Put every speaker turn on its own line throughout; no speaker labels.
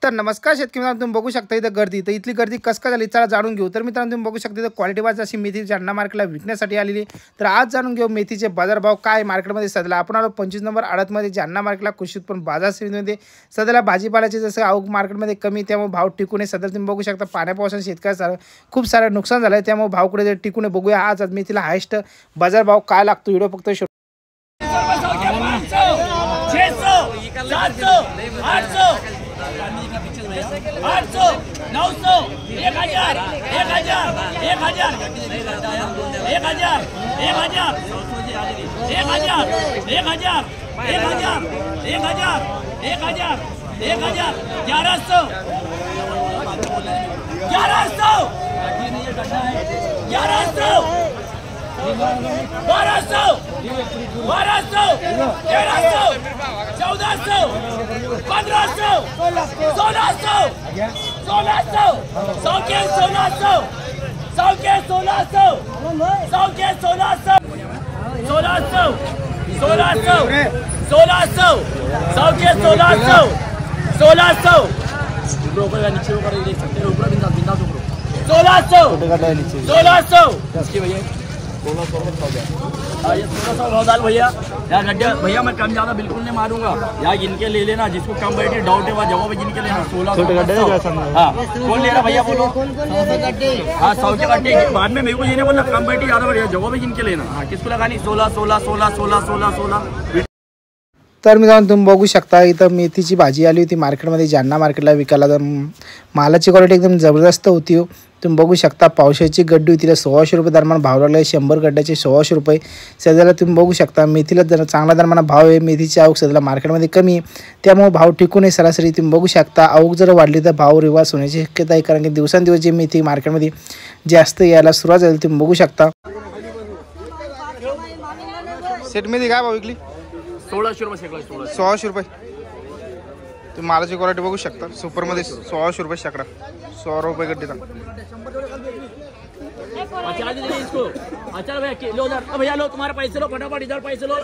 तर नमस्कार शेतकरी मित्रांनो, तुम्ही बघू शकता इथं गर्दी. तर इथली गर्दी कसं काय झाली चला जाणून घेऊ. तर मित्रांनो तुम्ही बघू शकता इथं क्वालिटी वाईज अशी मेथी जालना मार्केटला विकण्यासाठी आलेली. तर आज जाणून घेऊ मेथीचे बाजारभाव काय मार्केटमध्ये सध्याला. आपण आलो 25 नंबर आडतमध्ये जालना मार्केटला कृषी उत्पन्न बाजार समितीमध्ये. सध्याला भाजीपाल्याचे जसं आवक मार्केटमध्ये कमी त्यामुळे भाव टिकून आहे. सध्या तुम्ही बघू शकता पाण्यापावसाने शेतकऱ्याचं खूप सारं नुकसान झालं आहे, त्यामुळे भाव कुठे टिकून आहे. बघूया आज मेथीला हायेस्ट बाजारभाव काय लागतो. व्हिडिओ फक्त
800, 900, 1000, 1000, 1000, 1000, 1000, 1000, 1100, 1100, 1100, 1200, 1200, 1300, 1400, 1500, 1600, 1600, 100 के 1600, 100 के 1600, 100 के 1600, 1600, 1600, 1600, 100 के 1600, 1600, 1600, 1600 1600 डाल भैया। यार गड्ढे भैया मैं कम ज्यादा बिल्कुल नहीं मारूंगा, यार गिनके ले लेना, जिसको कम बैठी डाउट है वह जवाब गिन के लेना। 1600 हाँ कौन ले रहा भैया बोलो। 100 के गड्ढे बाद में मेरे को ये नहीं बोलना कम बैठी ज्यादा बढ़िया, जवाब गिन के लेना। हाँ किसको लगानी 16 16 16 16 16 16।
तर मित्रांनो तुम्ही बघू शकता इथं मेथीची भाजी आली होती मार्केटमध्ये जालना मार्केटला विकायला. तर मालाची क्वालिटी एकदम जबरदस्त होती हो. तुम्ही बघू शकता पावसाची गड्डी होती, 1600 रुपये दरम्यान भाव लागला. 100 गड्ड्याचे 1600 रुपये. सध्याला तुम्ही बघू शकता मेथीला चांगला दरम्यान भाव आहे. मेथीची आवक सध्याला मार्केटमध्ये कमी आहे, त्यामुळे भाव टिकून आहे सरासरी. तुम्ही बघू शकता आवक जर वाढली तर भाव रिवर्स होण्याची शक्यता आहे, कारण की दिवसांदिवस जी मेथी मार्केटमध्ये जास्त यायला सुरुवात झाली. तुम्ही बघू शकता सेट मेथी काय भाव विकली.
1600 रुपये शेकडा.
1600 रुपये. तुम्ही मालाची क्वालिटी बघू शकता सुपरमध्ये 1600 रुपये शेकडा. 100 रुपये गड्डीचा.
इसको अच्छा भैया लो उधर, भैया लो तुम्हारे पैसे लो फटाफट, इधर पैसे लो।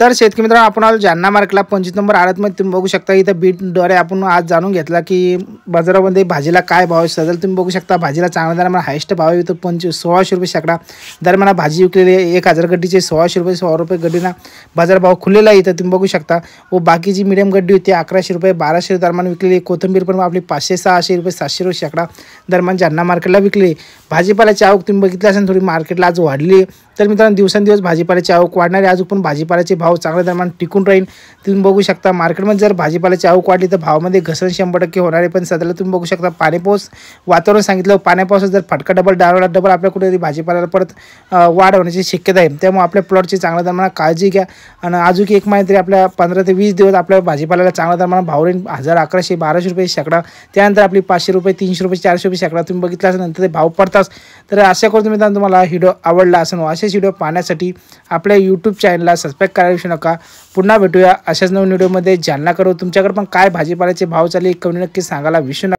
तर शेतकरी मित्रांनो आपण आलो जालना मार्केटला 25 नंबर आडतमध्ये. तुम्ही बघू शकता इथं बीटद्वारे आपण आज जाणून घेतला की बाजारामध्ये भाजीला काय भाव आहे. सध्या तुम्ही बघू शकता भाजीला चांगल्या दरम्यान हायेस्ट भाव आहे. 1600 रुपये शेकडा दरम्यान भाजी विकलेली आहे. 1000 गड्डीचे 1600 रुपये 100 रुपये गड्डीना बाजारभाव खुलेला आहे. इथं तुम्ही बघू शकता. व बाकीची मीडियम गड्डी होती 1100 रुपये 1200 दरम्यान विकलेली. कोथिंबीर पण आपली 500 600 रुपये 700 रुपये शेकडा दरम्यान जालना मार्केटला विकली. भाजीपाल्याची आवक तुम्ही बघितली असेल थोडी मार्केटला आज वाढली. तर मित्रांनो दिवसेंदिवस भाजीपाल्याची आवक वाढणारे. आज पण भाजीपाल्याचे भाव चांगल्या दरम्यान टिकून राहील. तुम्ही बघू शकता मार्केटमध्ये जर भाजीपाल्याची आवक वाढली तर भावामध्ये घसरण 100% होणार आहे. पण सध्याला तुम्ही बघू शकता पाणीपाऊस वातावरण सांगितलं. पाण्यापावसात जर फटका डबल आपल्या कुठेतरी भाजीपाल्याला परत वाढ होण्याची शक्यता आहे. त्यामुळे आपल्या प्लॉटची चांगल्या दरम्यान काळजी घ्या. आणि अजून एक महिना तरी आपल्या 15 ते 20 दिवस आपल्या भाजीपाल्याला चांगल्या दरम्यान भाव राहील. 1000 1100 1200 रुपये शेकडा. त्यानंतर आपली 500 रुपये 300 रुपये 400 रुपये शेकडा तुम्ही बघितलं असेल नंतर ते भाव पडतात. तर आशा करतो मित्रांनो तुम्हाला व्हिडिओ आवडला असेल. असेच व्हिडिओ पाहण्यासाठी आपल्या यूट्यूब चॅनलला सबस्क्राईब करायला विसरू नका. पुन्हा भेटूया अशाच नवीन व्हिडिओमध्ये. जालना करू तुमच्याकडे पण काय भाजीपाल्याचे भाव चालले कमी नक्की सांगायला विसरू नका.